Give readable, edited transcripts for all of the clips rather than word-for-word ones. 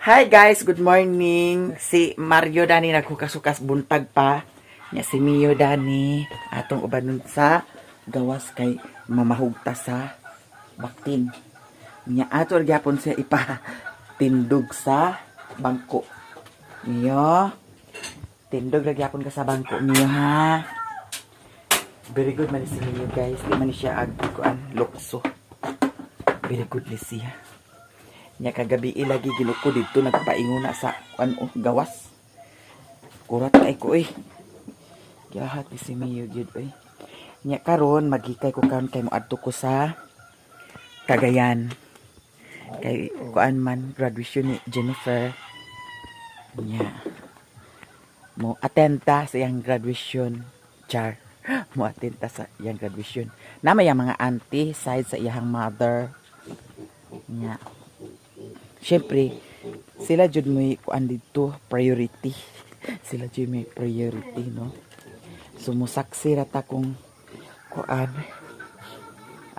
Hi guys, good morning. Si Mario Dani naghukas-hukas buntag pa. Nya si Mio Dani atong uban sa gawas kay mamahugta sa baktin. Nya ato gyapon siya ipa tindog sa bangko. Mio, tindog ra gyapon ka sa bangko Mio ha. Very good man si Mio guys. Di man siya kuan lukso. Very good ni siya. Nya kagabi ilagi ginuko dito nagpainguna sa ano gawas. Kurat kay ko Gilahat ni si Mio gyud Nya karon magikay ko karon kay moadto ko sa Cagayan. Kay kuan man graduation ni Jennifer. Nya mo atenta sa iyang graduation char. Mo atenta sa iyang graduation. Namay ang mga auntie side sa iyang mother. Nya syempre, sila jud may kuan dito priority. Sila jud may priority, no? Sumusaksi rata kung kuan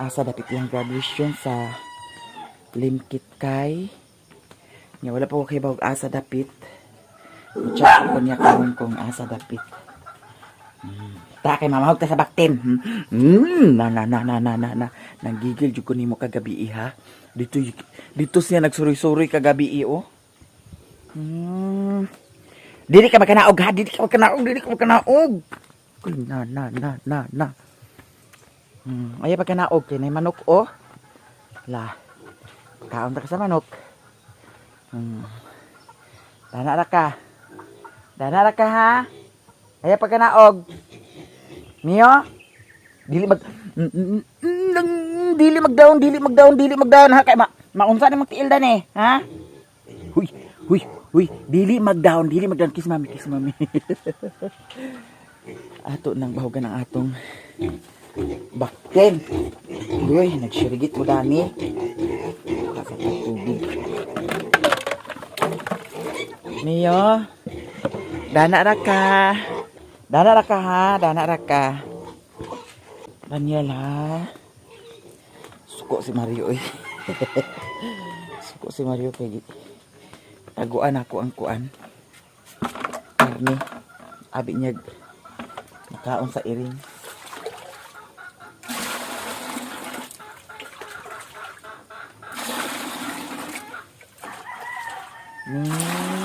asa dapit yung graduation sa Limkit kay. Nya wala pa ko kay bawag asa dapit. Check ko niya karon kung asa dapit. Ta kay mamahog ta sa baktin. Nagigil jud ko nimo kagabi ha. Dito siya nagsuri-suri kagabi Dili ka magkanaog ha, dili ka magkanaog. Na. Ay pagkanaog kay nay manok La. Kaon ta ka sa manok. Dana ra ka ha. Ay pagkanaog. Mio? Dili magdaon ha kay maunsa ni magtiil dan ha? Huy, dili magdaon kiss mami. Ato nang bahugan ang atong bakten. Uy, nagsirigit mo dani. Kakatag tubig. Mio? Dana ra ka. Daniel ha. Suko si Mario Suko si Mario kay taguan ako ang kuan. Karne. Abi niya makaon sa iring.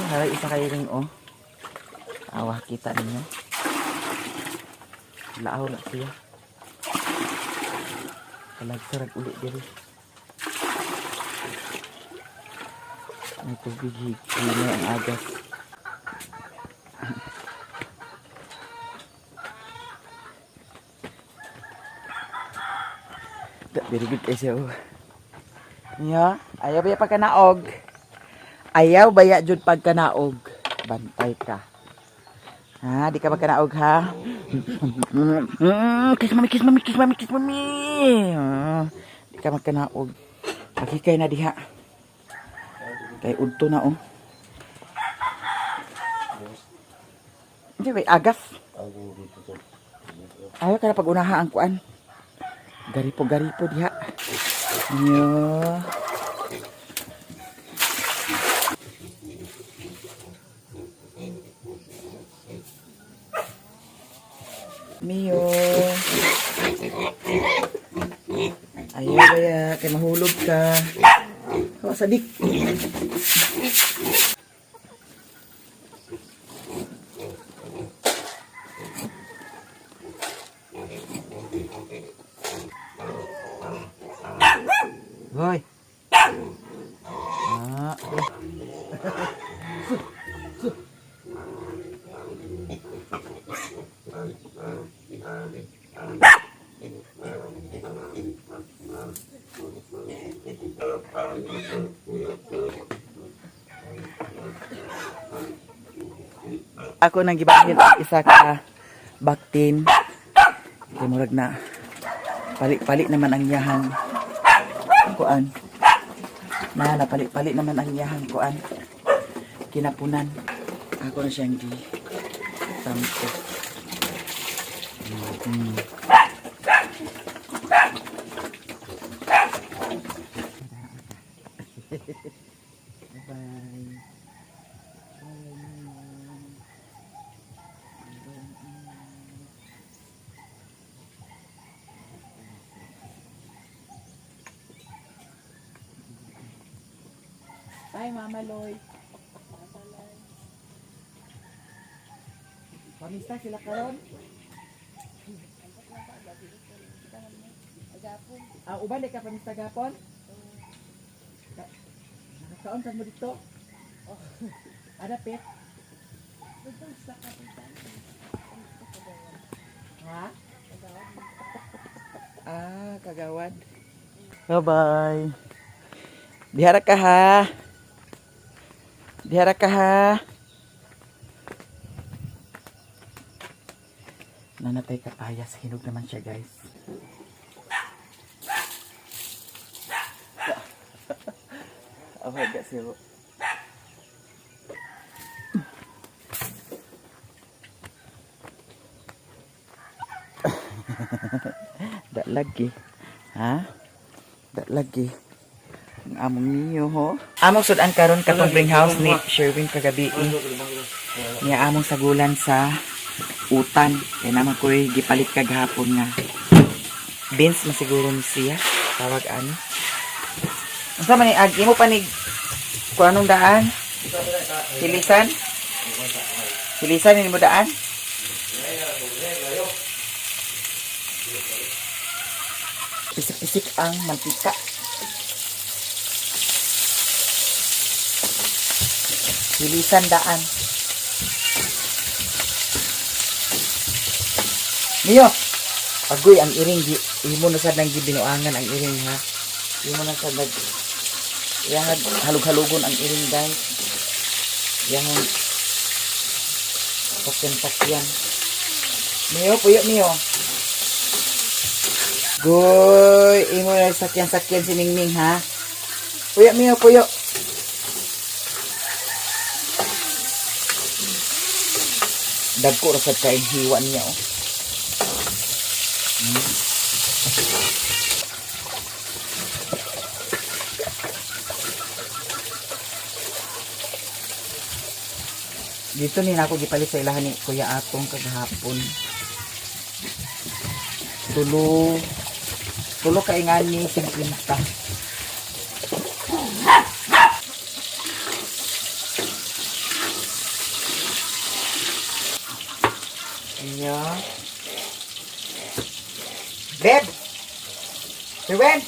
Haray isa ka iring Awa kita ninyo. Laaw na siya. Kalagsarag ulit diri. May tubig higpina ang agas. Very good siya Nya, ayaw baya pagkanaog. Ayaw baya jud pagkanaog. Bantay ka. Ha, di ka magkanaog ha? Kiss mami. Di ka magkanaog. Magikay na diha. Kay udto na Hindi ba agas? Ayaw ka na pag-unaha ang kuan. Garipo diha. Yo. Mio. Ayaw baya, kay mahulog ka. Sadik. Hoy. Ako nang gibangin isa ka baktin. Kay murag na palit naman ang yahang kuan. Palit naman ang yahang kuan. Kinapunan. Ako na siyang sampo. Bye. Ay, Mama Loy. Pamista sila karon? Uban di ka pamista gapon? Nakakaon ka mo dito? Ada pet? Ha? Kagawad. Bye-bye. Dihara ka ha. Dihara ka ha. Nanatay kapayas. Hinog naman siya, guys. Oh my God, siyo. Dak lagi. Ha? Dak lagi. Ang among niyo, ho. Among sudan karon katong bring house ni Sherwin kagabi. Niya among sagulan sa utan. Kaya naman ko'y gipalit kagahapon nga. Beans masiguro ni siya. Tawag ano. Ang sama ni agi mo panig kung anong daan? Hilisan? Hilisan ni mo daan? Pisik-pisik ang mantika. Hilisan daan. Niyo, agoy ang iring imo na sad nang gibinuangan ang iring ha. Imo na sad nag halug-halugon ang iring guys. Yang pakyan. Niyo, puyo niyo. Goy, imo na sakyan-sakyan si Ningning ha. Puyo niyo, puyo. Dagko ra sad kay hiwa niya oh. Dito ni nako gipalit sa ilahan ni Kuya Atong kagahapon. Tulo ka ingani 50. Ayan. Beb! Sherwin!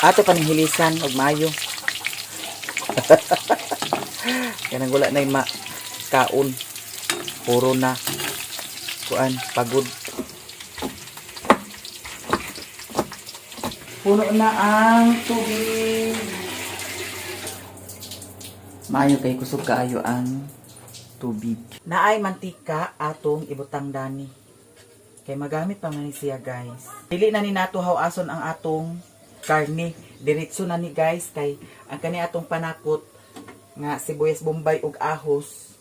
Ato panghilisan og mayo. Kanang wala na kaon. Puro na kuan pagod. Puno na ang tubig. Mayo kay kusog kaayo ang tubig. Naay mantika atong ibutang dani. Kay magamit pa man siya guys. Dili na ni nato hawason ang atong karne. Diretso na ni guys kay ang kani atong panakot nga sibuyas bombay ug ahos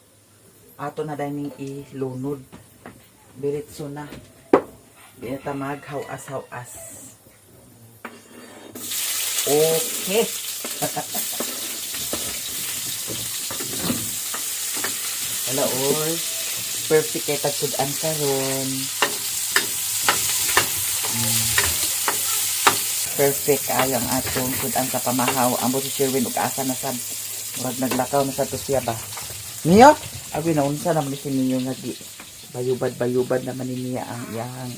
ato na dining ilunod. Diretso na. Di na ta maghawas-hawas. Okay. Wala oy. Perfect kay tagsudan karon. Perfect ayo ang atong sudan sa pamahaw. Ambo si Sherwin ug asa na sad. Murag naglakaw na sa to siya ba. Niyo, abi na unsa naman si ninyo nga di bayubad naman niya ang iyang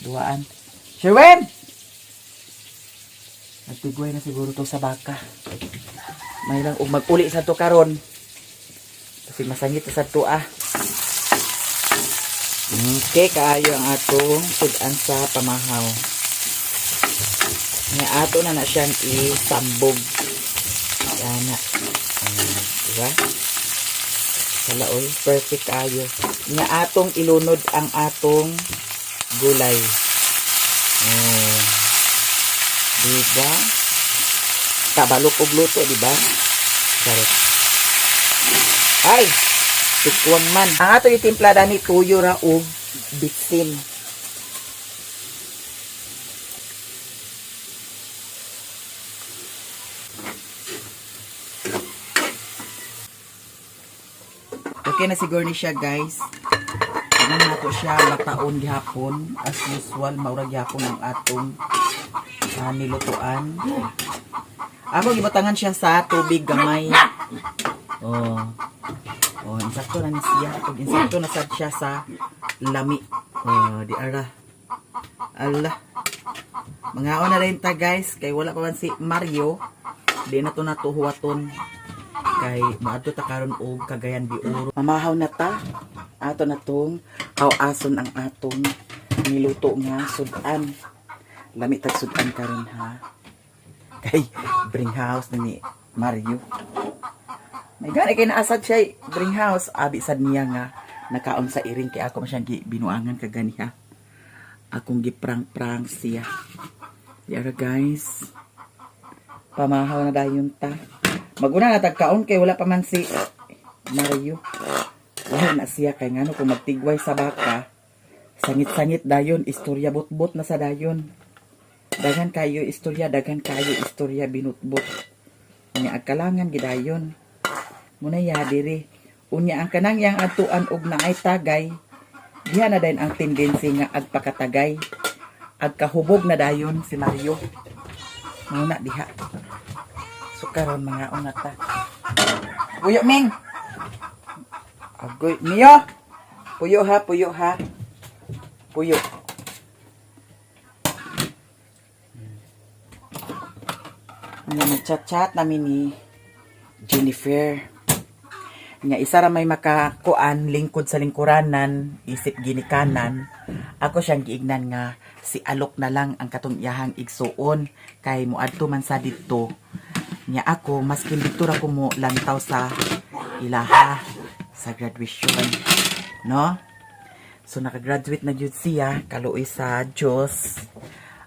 duaan. Sherwin! Nagtigoy na siguro to sa baka. May lang ug mag-uli sa to karon. Kasi masangit sa to ah. Okay, kaayo ang atong sudan sa pamahaw. Nga ato na siyang isambog. Yan na. Diba? Kalaoy, perfect ayo. Nga atong ilunod ang atong gulay. Diba? kabalok og luto, di ba? Charot. Ay, tukwang man. Ang ato itimpla dani tuyo ra og bitsin. Okay na siguro ni siya, guys. Ano na to siya mataon gihapon. As usual, maura gihapon ang atong nilutuan. Ako gibatangan siya sa tubig gamay. Oh. Oh, insakto na ni siya. Pag insakto na sad siya sa lami. Oh, di ara. Allah. Mga na rin ta, guys. Kay wala pa man si Mario. Di na to natuhuwaton. Kay maadto ta karon og Cagayan de Oro. Mamahaw na ta. Ato na tong aw-ason ang atong niluto nga sudan. Lami tag sudan karon ha. Kay bring house ni Mario. May gani kay naasad siya bring house. Abi sad niya nga nakaon sa iring kay ako masyang binuangan kagani ha. Akong giprank-prank siya. Yara guys. Pamahaw na dayon ta. Maguna na tagkaon kay wala pa man si Mario. Wala na siya kay ngano kung magtigway sa baka. Sangit-sangit dayon, istorya bot-bot na sa dayon. Daghan kayo istorya binutbot. Unya agkalangan gidayon. Muna ya diri. Unya ang kanang yang atuan og naay tagay. Diha na dayon ang tendency nga agpakatagay. Agkahubog na dayon si Mario. Muna diha. So karon mga unata. Puyo Ming. Agoy Mio. Puyo ha. Puyo. Nag-chat-chat namin ni Jennifer. Nga isa ra may makakuan lingkod sa lingkuranan, isip ginikanan. Ako siyang giignan nga si Alok na lang ang katong iyahang igsuon kay muadto man sa didto. Nya ako maskin dito ra ko mo lantaw sa ilaha sa graduation, no? So naka-graduate na jud siya kaluoy sa Dios.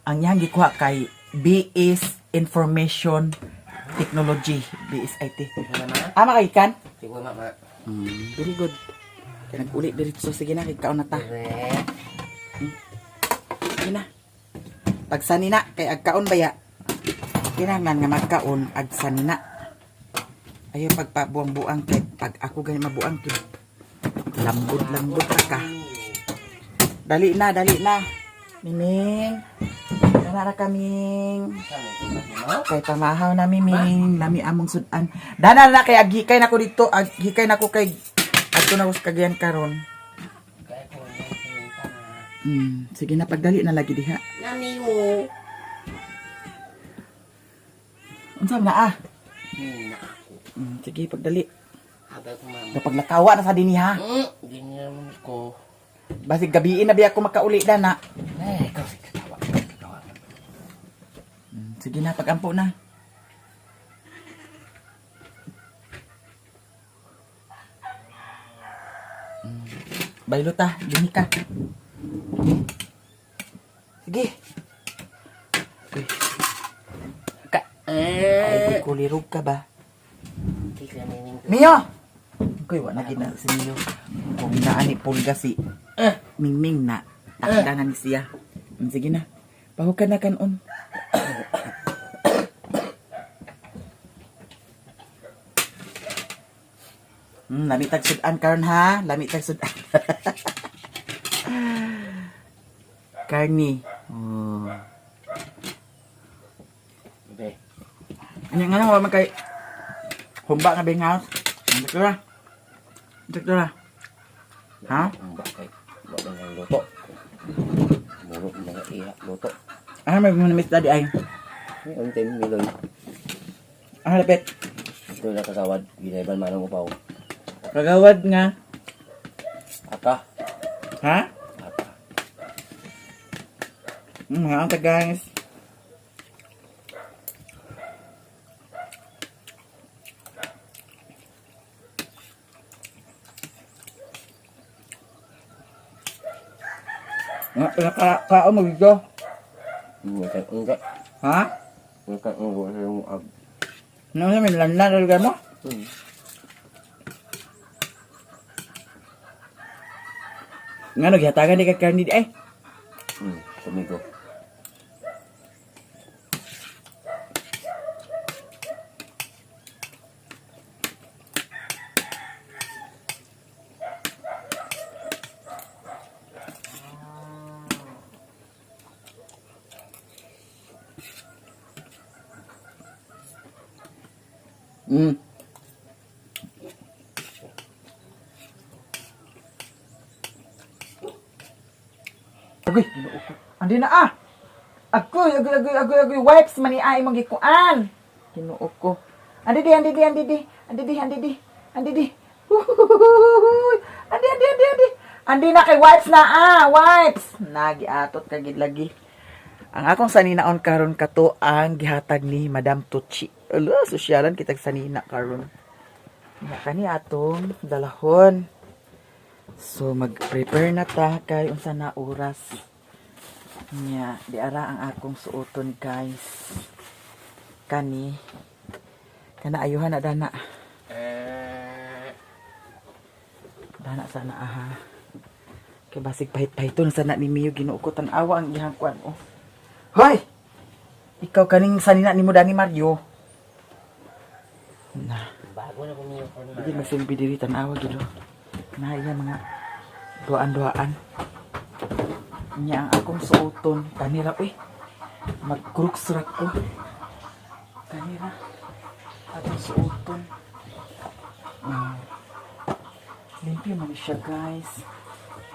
Ang iyang gikuha kay BS Information Technology, BSIT. Ama kay kan? Siguro mama. Very good. Kaya nag-uli diretso. Sige na, kikaon na ta. Sige na. Pagsani na, kay agkaon baya. Kinahanglan nga magkaon, agsani na. Ayaw pagpabuang-buang kay pag ako ganyan mabuang kay lambot-lambot ka. Dali na. Miming. Nara kaming. Kay pamahaw na miming. Lami among sudan. Dana na kay aghikay na ko dito. Aghikay na ko kay adto na us Cagayan karon. Sige na pagdali na lagi diha. Nami mo. Unsa na sige pagdali. Habay ko mama. Kapag lakawa na sa dinhi ha. Ganyan ko. Basig gabiin na biya ako makauli dana. Ikaw si katawa. Sige na, pag-ampo na. Baylo ta, dini ka. Sige. Ay, kulirog ka ba? Mio! Kuy, wala gina si Mio. Kung inaani pulga si Mingming na. Takda na ni siya. Sige na. Pahukan na kanon. Lami tag sudan karon ha. Lami tag sudan. Karni. Oh. Okay. Ano nga wala kay humba nga bing house. Dra. Ha? Ang bakay. Bakay ng luto. Muro mga iya luto. Ano may miss daddy ay? May untim miloy. Ano lapit? Ito na kasawad. Ginaiban manong upaw. Kagawad nga. Aka. Ha? Aka. Mga ang tagangs. Pinaka-kao mo dito. May kang unga. Ha? May kang unga sa yung Ano sa may lanlan na lugar mo? Nga nagyatagan di ka karni di ay. Sumigo. Mm. Agoy, andi na ah. Agoy, wipes man ni ay mong gikuan. Kinuok ko. Andi di. Huhuhuhuhuy. Andi. Andi na kay wipes na wipes. Nagiatot kagid lagi. Ang akong saninaon karon kato ang gihatag ni Madam Tucci. Ala, sosyalan kitag sanina karon. Nya kani atong dalahon. So mag-prepare na ta kay unsa na oras. Nya di ara ang akong suoton guys. Kani kana ayuhan na dana. Dana sana aha. Kay basig pahit-pahiton sana ni Mio Ginoo ko tan-awa ang iyang kwan oh. Hoy! Ikaw kaning sanina ni mo Dani Mario. Na. Bago na kumiyo ko Hindi masimpi diri tanawa gid. Na iya mga duaan-duaan. Nya ang akong suoton kanira uy. Magkruksrak ko. Kanira atong suoton. Limpyo man siya guys.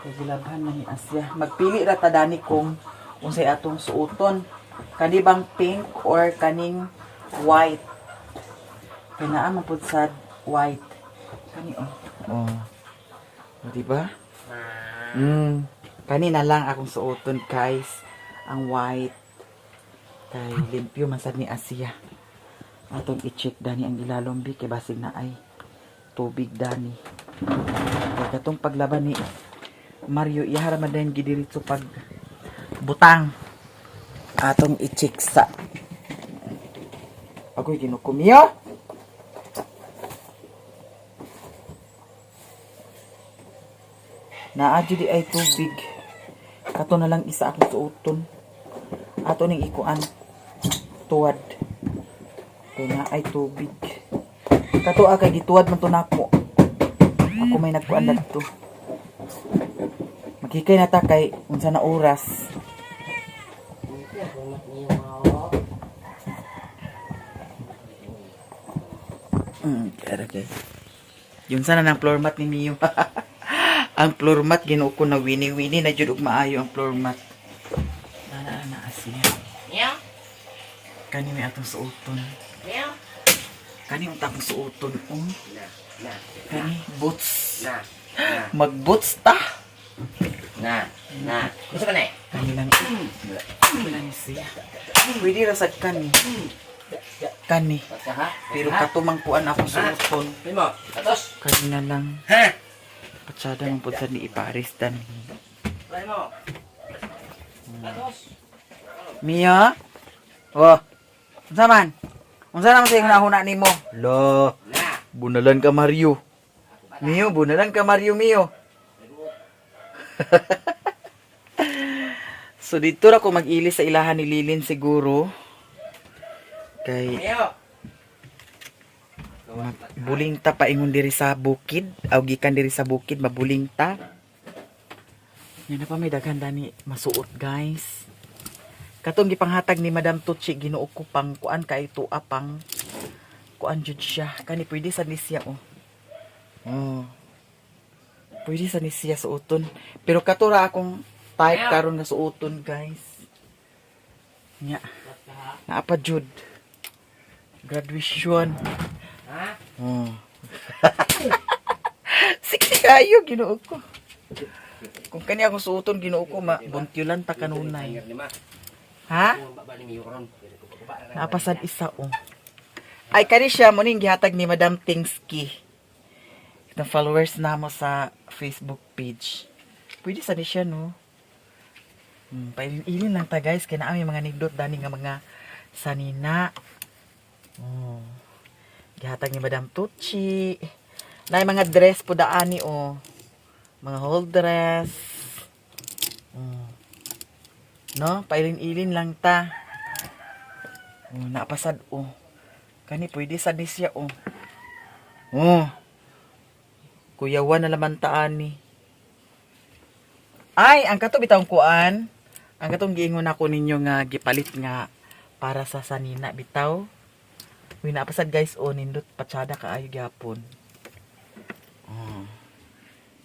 Kay gilabhan man ni Asya. Magpili ra ta Dani kung unsay atong suoton. Kani bang pink or kaning white? Kaya naa man pud sad white. Kani oh. Oh. Diba? Kani na lang akong suoton guys. Ang white. Kay limpyo man sad ni Asya. Atong i-check Dani ang ilalombi kay basig na ay tubig Dani. Kay katong paglaban ni Mario ihara man din gidiritso pag butang. Atong i-check sa ako'y kinukumiyo. Naadyo di ay tubig. Kato na lang isa akong suoton. Ato ning ikuan. Tuwad. Kaya na ay tubig. Kato kay gituwad man to nako. Ako may nagkuan dito. Magkikay na ta kay unsa na oras. Okay. Yun sana ng floor mat ni Mio. Ang floor mat ginuo ko na wini-wini na jud og maayo ang floor mat. Na Asya. Yeah. Kani may atong suoton. Yeah. Kani ang tapong suoton Na. Kani boots. Na. Mag-boots ta. Na. Gusto ka na eh? Kani lang. Kani siya. Pwede ra sad kani. Kani. Basta ha? Pero katumang kuan akong suoton. Primo, atos. Kani na lang. Ha? Patsada mong po sa ni iparis dan. Primo. Atos. Mia? Oh. Unsa man? Unsa naman sa hunahuna nimo? Lo. Na. Bunalan ka Mario. Mio, bunalan ka Mario Mio. So dito ra ko mag-ilis sa ilahan ni Lilin siguro. Kay Ayo. buling ta paingon diri sa bukid, aw gikan diri sa bukid mabuling ta. Yan na pa may daghan Dani masuot guys. Katong gipanghatag ni Madam Tucci Ginoo ko pang kuan kay tuwa pang kuan jud siya. Kani pwede sa nisya oh. Oh. Pwede sa nisya suoton. Pero katura akong type karon nga suoton guys. Nya. Naapa jud. Graduation. Ha? Oh. Sige kayo Ginoo ko. Kung kani akong suoton Ginoo ko mabuntyulan ta kanunay. Ha? Napasad isa oh. Ay kani siya mo ning gihatag ni Madam Tingsky. Itong followers namo sa Facebook page. Pwede sa ni siya no. Pailin lang ta guys kay naa may mga nigdot Dani nga mga sanina. Oh. Gihatag ni Madam Tucci. Na mga dress po daani o. Mga whole dress. No, pailin-ilin lang ta. Napasad o. Kani pwede sad ni siya o. Kuyawan na laman taani. Ay, ang kato bitawng kuan. Ang katong giingon ako ninyo nga gipalit nga para sa sanina bitaw. Uy, napasad guys o nindot patsada kaayo gyapon.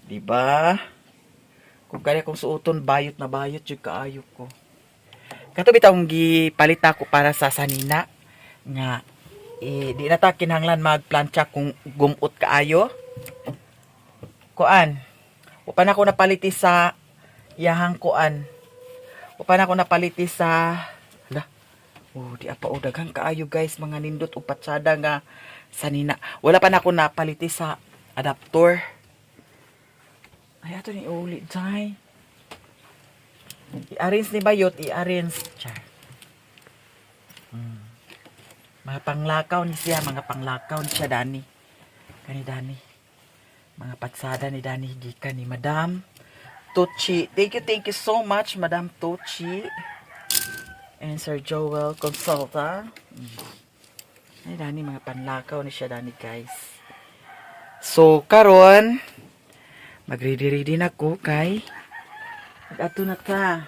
Diba? Kung kaya kong suoton bayot na bayot jud kaayo ko. Kato bitawng gipalit ako para sa sanina nga di na ta kinahanglan magplantsa kung gumot kaayo. Kuan. Upan ako napaliti sa yahang kuan. Upan ako napaliti sa di apa o daghang kaayo guys mga nindot o patsada nga sanina. Wala pa na ako napaliti sa adaptor. Ay ato ni uli jay. I-arrange ni bayot, i-arrange. Char. Mga panglakaw ni siya, mga panglakaw ni siya Dani. Kani Dani. Mga patsada ni Dani gikan ni Madam Tucci. Thank you so much Madam Tucci. And Sir Joel Consulta. Ay Dani, mga panlakaw ni siya Dani guys. So karon magready-ready na ko kay ato na ta.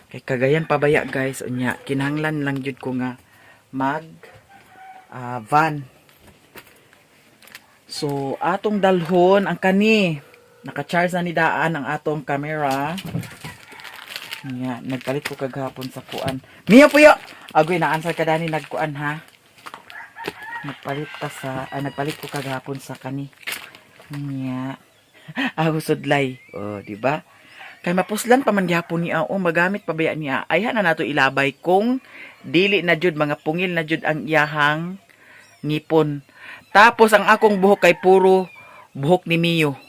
Kay kagayan pabaya guys unya kinahanglan lang jud ko nga mag van. So atong dalhon ang kani naka-charge na ni daan ang atong camera. Nya nagpalit ko kagahapon sa kuan. Miyo puyo. Agoy na answer ka Dani nagkuan ha. Nagpalit ko kagahapon sa kani. Nya sudlay. Di ba? Kay mapuslan pa man gyapon niya magamit pa baya niya. Ayhan na nato ilabay kung dili na jud mga pungil na jud ang iyahang ngipon. Tapos ang akong buhok kay puro buhok ni Mio.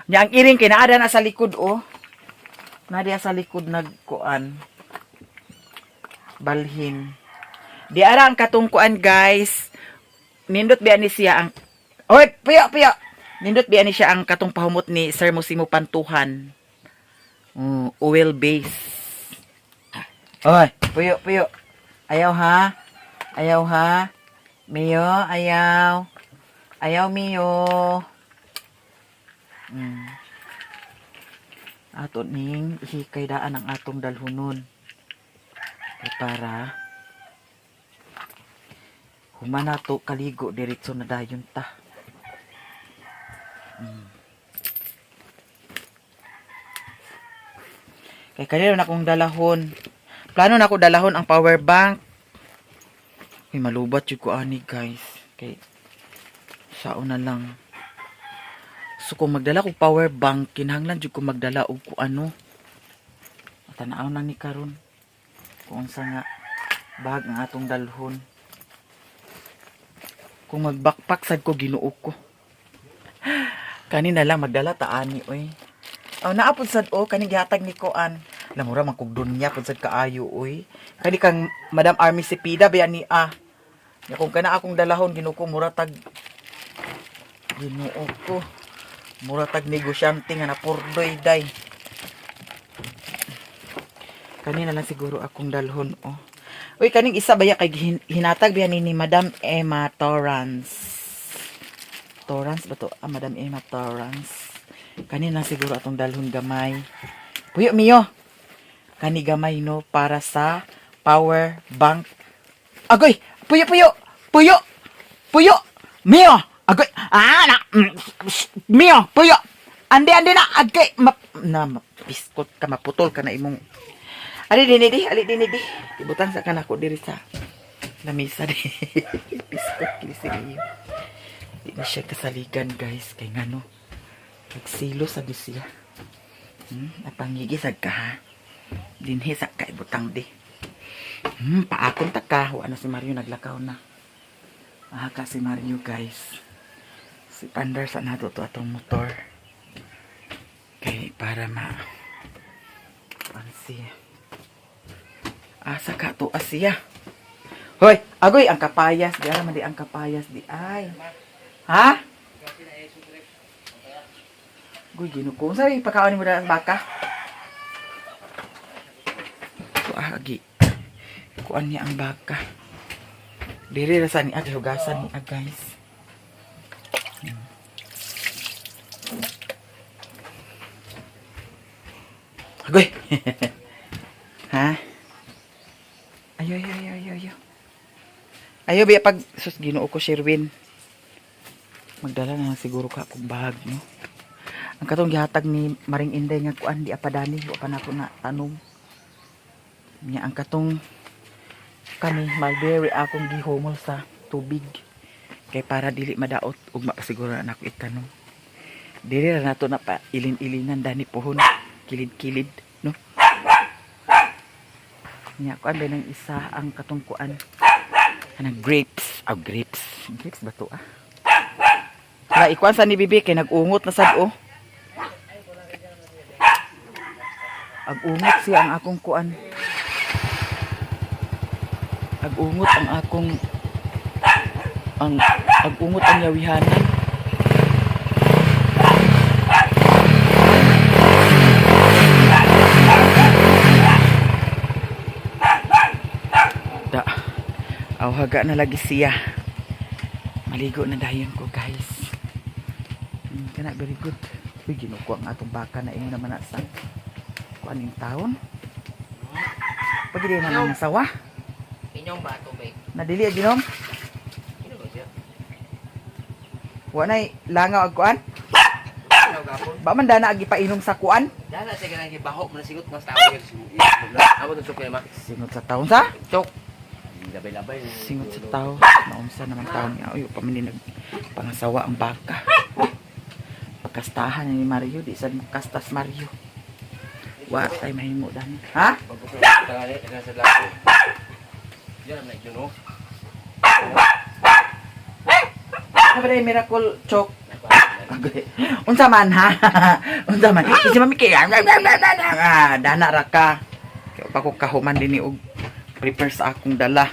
Nya ang iring kay naada na sa likod Nadia sa likod nagkuan. Balhin. Di ara ang katungkuan guys. Nindot biya ni siya ang puyo. Nindot biya ni siya ang katong pahumot ni Sir Musimo Pantuhan. Oil base. Puyo. Ayaw ha. Mio, ayaw. Ayaw Mio. Ato ning hikay daan ang atong dalhunon. Para human nato kaligo diretso na dayon ta. Kay kanino na akong dalahon. Plano na ako dalahon ang power bank. Ay malubat jud ko ani guys. Kay sao na lang. So kung magdala ko power bank, kinahanglan jud ko magdala og kuano. Tanaw na ni karon. Kung sa nga bag ang atong dalhon. Kung mag-backpack sad ko ginuo ko. Kanina lang magdala ta ani oy. Naapod sad kani gihatag ni Koan. Lamura man kog dunya pud sad kaayo oy. Kani kang Madam Army Cepeda ba ni Ya kung kana akong dalahon ginuo ko mura tag ginuo ko. Mura tag negosyante nga napurdoy day. Kanina lang siguro akong dalhon Uy kaning isa baya kay hinatag biya ni Madam Emma Torrance. Torrance ba to? Madam Emma Torrance. Kanina lang siguro atong dalhon gamay. Puyo Mio. Kani gamay no para sa power bank. Agoy, puyo. Mio. Agoy, Mio, puyo. Andi na agkay biskot ka maputol ka na imong. Ali dinidi. Ibutang sa kanako diri sa lamisa di. Biskot kilisi niyo. Di na siya kasaligan guys kay ngano. Nagsilo sa siya. Napangigi sad ka ha. Dinhi sa kay butang di. Paakon ta ka, wa na si Mario naglakaw na. Ka si Mario guys. Si Pandar sa nato to atong motor. Kay para pansi. Asa ka to asiya. Hoy, agoy ang kapayas, di naman di ang kapayas di ay. Ha? Goy, ginuko. Sabi pakaon mo na ang baka. So, agi. Kuan niya ang baka. Diri ra sa ni agi hugasan ni guys. Agoy. Ha? Ayo. Ayo biya pag sus Ginoo ko Sherwin. Magdala na lang siguro ka kung bag no. Ang katong gihatag ni Maring Inday nga kuan di apadani wa pa nako na tanong. Nya ang katong kani mulberry akong gihomol sa tubig kay para dili madaot ug mapasiguro na ako itanong. Dili ra nato na pa ilin-ilinan dani pohon kilid-kilid no. Nya kuan ba nang isa ang katong kuan kanang grapes. Grapes ba to ah? Wala ikuan sa ni bibi kay nag-ungot na sad oh. Ag-ungot siya ang akong kuan. Ag-ungot ang akong ag-ungot ang yawihanan. Da. Aw haga na lagi siya. Maligo na dayon ko guys. Kana very good. Uy, ginuko ang atong baka na imo naman sa kuaning taon. Pagili na nang sawa. Inyong ba ito, babe? Nadili ginom. Sino ba siya? Wa nay langaw ag kuan. Ano gapon? Ba man dana agi painom sa kuan? Dala siya ganang gibaho mo na sigot mas tao yung sigot. Amo to sukay ma. Singot sa taon sa? Chok. Labay-labay. Singot sa taon. Naunsa naman taon niya. Uy, pa man nag pangasawa ang baka. Pagkastahan ni Mario, di sad kastas Mario. Wa tay mahimo dani. Ha? Pagkakali, sa lapo. Diyan na ito, no? Ano ba yung miracle chok? Unsa man ha? Unsa man? Kasi mami kaya dana ra ka. Kaya pa ko kahuman din ni og prepare sa akong dala.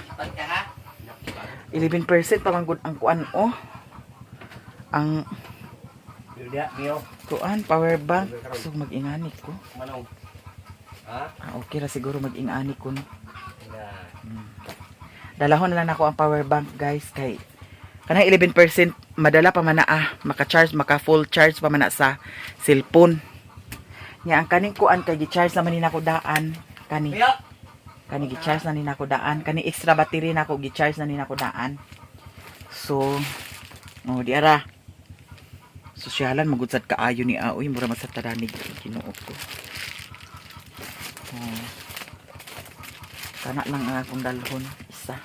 11% pa man gud ang kuan oh. Ang Yulia, Mio. kuan power bank. So mag-ingani ko. Manong. Ha? Okay ra siguro mag-ingani ko no. Yeah. Dalahon na lang ako ang power bank guys kay kanang 11% madala pa man na maka-charge, maka-full charge pa man na sa cellphone. Nya ang kaning kuan kay gi-charge naman ni nako daan kani. Kani gi-charge na ni nako daan, kani extra battery nako gi-charge na ni nako daan. So di ara. Sosyalan magudsad kaayo ni aoy mura man sa tadanig Ginoo ko. Kana lang ang akong dalhon isa.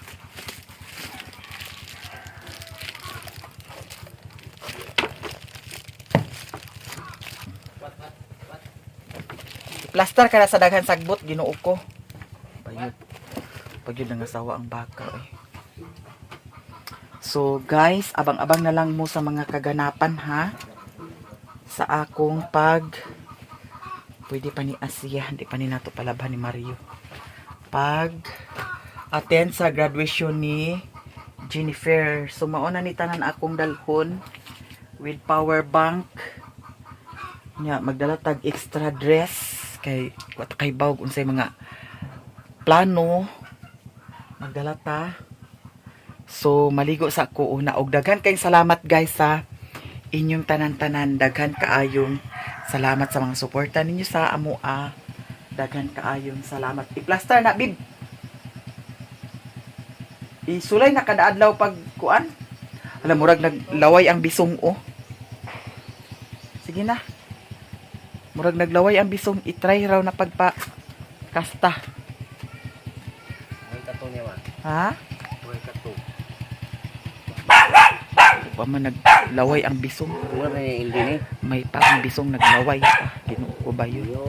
Plaster ka na sa daghan sagbot Ginoo ko. Bayod. Pagyud nga asawa ang baka eh. So guys, abang-abang na lang mo sa mga kaganapan ha. Sa akong pwede pa ni Asia, hindi pa ni nato palabhan ni Mario. Pag attend sa graduation ni Jennifer. So mauna ni tanan akong dalhon with power bank. Nya magdala tag extra dress kay wat kay bawg unsay mga plano magdala ta. So maligo sa ako una og daghan kayong salamat guys sa inyong tanan-tanan, daghan kaayong salamat sa mga suporta ninyo sa amoa. Daghan kaayong salamat. I-plaster na bib. Isulay na kada adlaw pag kuan. Alam murag naglaway ang bisong oh. Sige na. Murag naglaway ang bisong, i-try raw na pagpa kasta. May kato niya, ma. Ha? May kato. Pa man naglaway ang bisong. Wala na yung ildi ni. May pa ang bisong naglaway. Ginoo ko ba yun? Yo.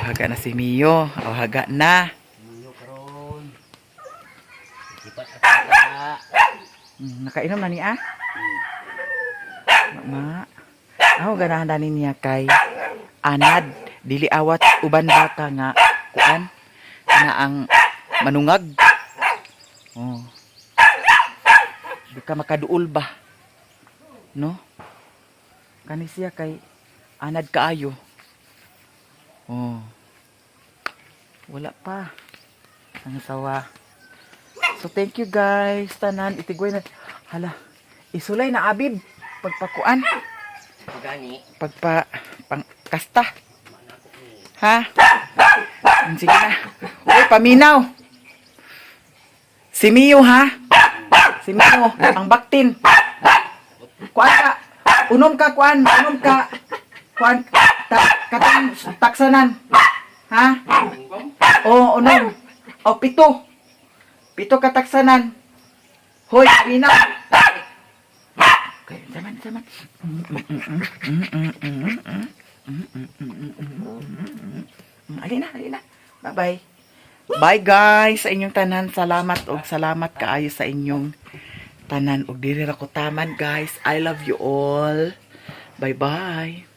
Haga na si Mio. O haga na. Yo karon. Lipat at Nakainom na niya. Mama. Ako ganahan niya kay Anad. dili awat uban baka nga kuan nga ang manungag. Oh. Di ka makaduol ba? No? Kani siya kay anad kaayo. Oh. Wala pa. Ang sawa. So thank you guys. Tanan itigway na. Hala. Isulay na abib. Pagpakuan. Gani. Pagpa pangkasta. Ha? Sige na. Uy, paminaw. Si Mio ha? Si Mio, ang baktin. Kuan ka. Unom ka, kuan. Unom ka. Kuan. Katang taksanan. Ha? O, unom. O, pito. Pito kataksanan. Hoy, paminaw. Okay, saman. Alina. Bye-bye. Bye guys sa inyong tanan. Salamat og salamat kaayo sa inyong tanan og diri ra ko taman guys. I love you all. Bye-bye.